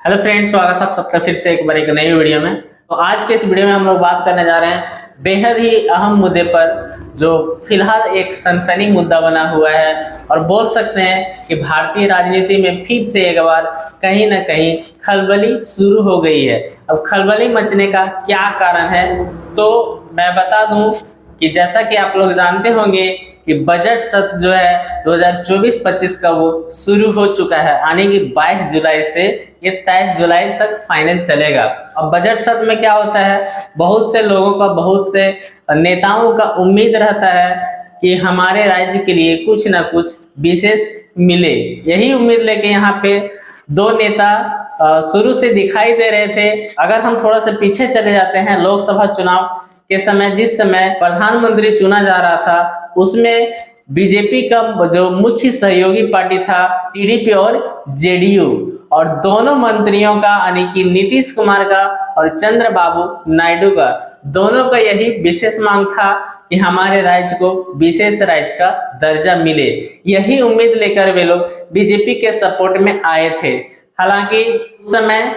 Hello friends, स्वागत है आप सबका फिर से एक बार एक नई वीडियो में। तो आज के इस वीडियो में हम लोग बात करने जा रहे हैं बेहद ही अहम मुद्दे पर, जो फिलहाल एक सनसनी मुद्दा बना हुआ है और बोल सकते हैं कि भारतीय राजनीति में फिर से एक बार कहीं ना कहीं खलबली शुरू हो गई है। अब खलबली मचने का क्या कारण है, तो मैं बता दूं कि जैसा कि आप लोग जानते होंगे कि बजट सत्र जो है 2024-25 का वो शुरू हो चुका है। आने की 22 जुलाई से ये 23 जुलाई तक फाइनल चलेगा। अब बजट सत्र में क्या होता है, बहुत से लोगों का, बहुत से नेताओं का उम्मीद रहता है कि हमारे राज्य के लिए कुछ ना कुछ विशेष मिले। यही उम्मीद लेके यहाँ पे दो नेता शुरू से दिखाई दे रहे थे। अगर हम थोड़ा सा पीछे चले जाते हैं, लोकसभा चुनाव के समय जिस समय प्रधानमंत्री चुना जा रहा था, उसमें बीजेपी का जो मुख्य सहयोगी पार्टी था टीडीपी और जेडीयू, और दोनों मंत्रियों का यानी कि नीतीश कुमार का और चंद्रबाबू नायडू का, दोनों का यही विशेष मांग था कि हमारे राज्य को विशेष राज्य का दर्जा मिले। यही उम्मीद लेकर वे लोग बीजेपी के सपोर्ट में आए थे। हालांकि उस समय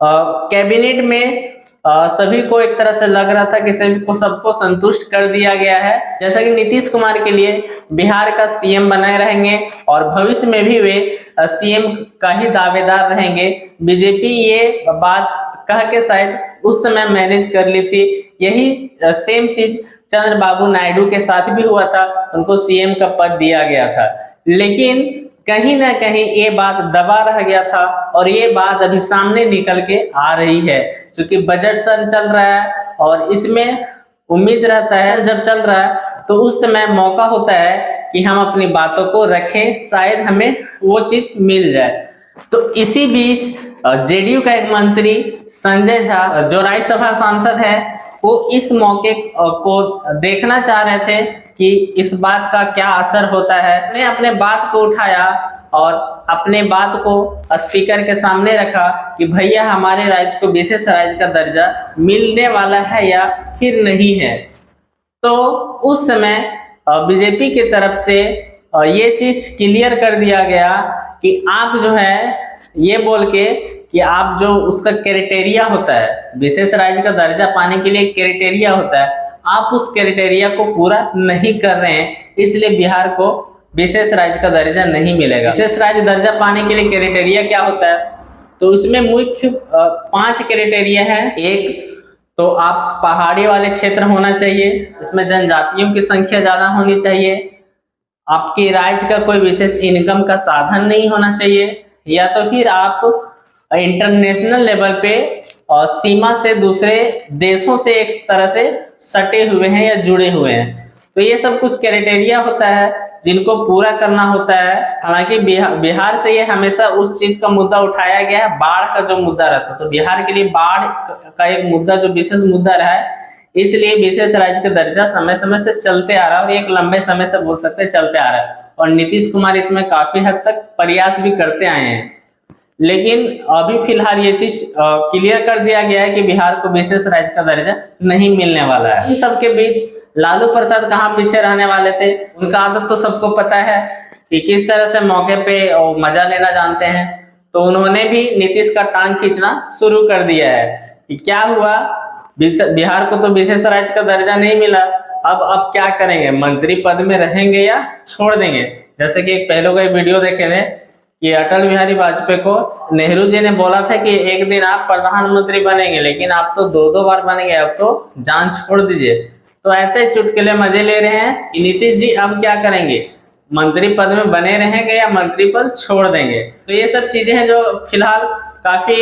कैबिनेट में सभी को एक तरह से लग रहा था कि सबको संतुष्ट कर दिया गया है, जैसा कि नीतीश कुमार के लिए बिहार का सीएम बनाए रहेंगे और भविष्य में भी वे सीएम का ही दावेदार रहेंगे। बीजेपी ये बात कह के शायद उस समय मैनेज कर ली थी। यही सेम चीज चंद्रबाबू नायडू के साथ भी हुआ था, उनको सीएम का पद दिया गया था। लेकिन कहीं ना कहीं ये बात दबा रह गया था और ये बात अभी सामने निकल के आ रही है, क्योंकि बजट सत्र चल रहा है और इसमें उम्मीद रहता है जब चल रहा है तो उस समय मौका होता है कि हम अपनी बातों को रखें, शायद हमें वो चीज मिल जाए। तो इसी बीच जेडीयू का एक मंत्री संजय झा, जो राज्यसभा सांसद है, वो इस मौके को देखना चाह रहे थे कि इस बात का क्या असर होता है। उन्होंने अपने बात को उठाया और अपने बात को स्पीकर के सामने रखा कि भैया हमारे राज्य को विशेष राज्य का दर्जा मिलने वाला है या फिर नहीं है। तो उस समय बीजेपी की तरफ से ये चीज क्लियर कर दिया गया कि आप जो है ये बोल के कि आप जो उसका क्राइटेरिया होता है, विशेष राज्य का दर्जा पाने के लिए क्राइटेरिया होता है, आप उस क्राइटेरिया को पूरा नहीं कर रहे हैं, इसलिए बिहार को विशेष राज्य का दर्जा नहीं मिलेगा। विशेष राज्य दर्जा पाने के लिए क्राइटेरिया क्या होता है, तो उसमें मुख्य 5 क्राइटेरिया है। एक तो आप पहाड़ी वाले क्षेत्र होना चाहिए, इसमें जनजातियों की संख्या ज्यादा होनी चाहिए, आपके राज्य का कोई विशेष इनकम का साधन नहीं होना चाहिए, या तो फिर आप इंटरनेशनल लेवल पे और सीमा से दूसरे देशों से एक तरह से सटे हुए हैं या जुड़े हुए हैं। तो ये सब कुछ क्राइटेरिया होता है जिनको पूरा करना होता है। हालांकि बिहार से ये हमेशा उस चीज का मुद्दा उठाया गया है, बाढ़ का जो मुद्दा रहता है, तो बिहार के लिए बाढ़ का एक मुद्दा जो विशेष मुद्दा रहा है, इसलिए विशेष राज्य का दर्जा समय समय से चलते आ रहा है और एक लंबे समय से बोल सकते हैं चलते आ रहा है। और नीतीश कुमार इसमें काफी हद तक प्रयास भी करते आए हैं। लेकिन अभी फिलहाल ये चीज क्लियर कर दिया गया है कि बिहार को विशेष राज्य का दर्जा नहीं मिलने वाला है। इन सबके बीच लालू प्रसाद कहाँ पीछे रहने वाले थे, उनका आदत तो सबको पता है कि किस तरह से मौके पे मजा लेना जानते हैं। तो उन्होंने भी नीतीश का टांग खींचना शुरू कर दिया है कि क्या हुआ, बिहार को तो विशेष राज्य का दर्जा नहीं मिला, अब क्या करेंगे, मंत्री पद में रहेंगे या छोड़ देंगे। जैसे कि एक पहले का वीडियो देखे थे कि अटल बिहारी वाजपेयी को नेहरू जी ने बोला था कि एक दिन आप प्रधानमंत्री बनेंगे, लेकिन आप तो 2-2 बार बनेंगे, अब तो जान छोड़ दीजिए। तो ऐसे चुटकुले मजे ले रहे हैं कि नीतीश जी अब क्या करेंगे, मंत्री पद में बने रहेंगे या मंत्री पद छोड़ देंगे। तो ये सब चीजें हैं जो फिलहाल काफी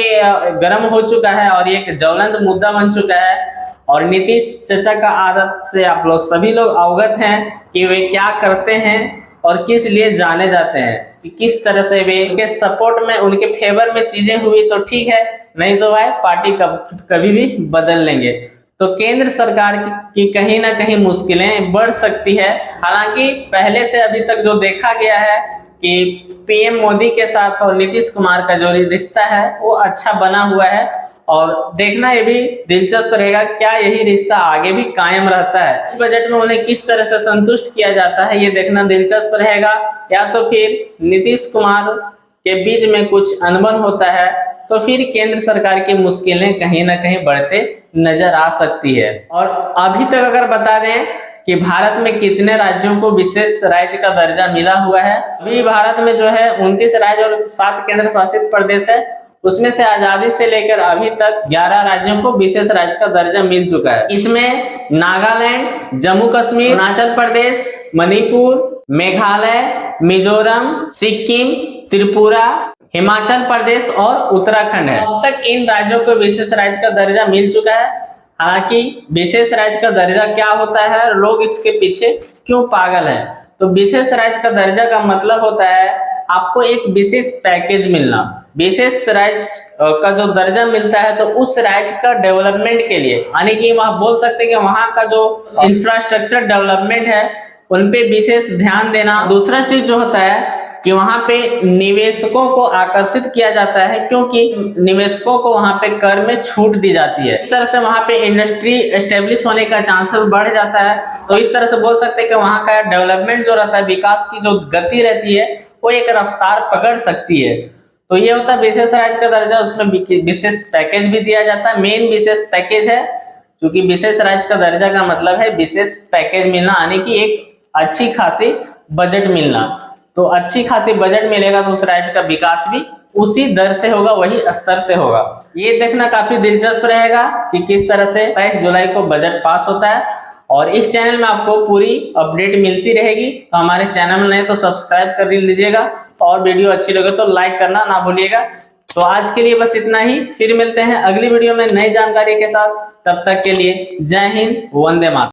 गर्म हो चुका है और ये एक ज्वलंत मुद्दा बन चुका है। और नीतीश चाचा का आदत से आप लोग सभी लोग अवगत हैं कि वे क्या करते हैं और किस लिए जाने जाते हैं, कि किस तरह से वे उनके सपोर्ट में, उनके फेवर में चीजें हुई तो ठीक है, नहीं तो भाई पार्टी कभी भी बदल लेंगे। तो केंद्र सरकार की कहीं ना कहीं मुश्किलें बढ़ सकती है। हालांकि पहले से अभी तक जो देखा गया है कि पीएम मोदी के साथ और नीतीश कुमार का जो रिश्ता है वो अच्छा बना हुआ है, और देखना ये भी दिलचस्प रहेगा क्या यही रिश्ता आगे भी कायम रहता है। इस बजट में उन्हें किस तरह से संतुष्ट किया जाता है ये देखना दिलचस्प रहेगा, या तो फिर नीतीश कुमार के बीच में कुछ अनबन होता है तो फिर केंद्र सरकार की मुश्किलें कहीं ना कहीं बढ़ते नजर आ सकती है। और अभी तक अगर बता दें कि भारत में कितने राज्यों को विशेष राज्य का दर्जा मिला हुआ है, अभी भारत में जो है 29 राज्य और 7 केंद्र शासित प्रदेश है, उसमें से आजादी से लेकर अभी तक 11 राज्यों को विशेष राज्य का दर्जा मिल चुका है। इसमें नागालैंड, जम्मू कश्मीर, अरुणाचल प्रदेश, मणिपुर, मेघालय, मिजोरम, सिक्किम, त्रिपुरा, हिमाचल प्रदेश और उत्तराखंड है। अब तक इन राज्यों को विशेष राज्य का दर्जा मिल चुका है। हालांकि विशेष राज्य का दर्जा क्या होता है, लोग इसके पीछे क्यों पागल हैं? तो विशेष राज्य का दर्जा का मतलब होता है आपको एक विशेष पैकेज मिलना। विशेष राज्य का जो दर्जा मिलता है तो उस राज्य का डेवलपमेंट के लिए, यानी कि वहां बोल सकते हैं कि वहां का जो इंफ्रास्ट्रक्चर डेवलपमेंट है उन पे विशेष ध्यान देना। दूसरा चीज जो होता है कि वहां पे निवेशकों को आकर्षित किया जाता है, क्योंकि निवेशकों को वहां पे कर में छूट दी जाती है। इस तरह से वहां पे इंडस्ट्री एस्टेब्लिश होने का चांसेस बढ़ जाता है। तो इस तरह से बोल सकते हैं कि वहां का डेवलपमेंट जो रहता है, विकास की जो गति रहती है वो एक रफ्तार पकड़ सकती है। तो ये होता है विशेष राज्य का दर्जा, उसमें विशेष पैकेज भी दिया जाता है। मेन विशेष पैकेज है, क्योंकि विशेष राज्य का दर्जा का मतलब है विशेष पैकेज मिलना, यानी कि एक अच्छी खासी बजट मिलना। तो अच्छी खासी बजट मिलेगा तो उस राज्य का विकास भी उसी दर से होगा, वही स्तर से होगा। ये देखना काफी दिलचस्प रहेगा कि किस तरह से 23 जुलाई को बजट पास होता है। और इस चैनल में आपको पूरी अपडेट मिलती रहेगी। तो हमारे चैनल में नए तो सब्सक्राइब कर लीजिएगा, और वीडियो अच्छी लगे तो लाइक करना ना भूलिएगा। तो आज के लिए बस इतना ही, फिर मिलते हैं अगली वीडियो में नई जानकारी के साथ। तब तक के लिए जय हिंद, वंदे मातरम।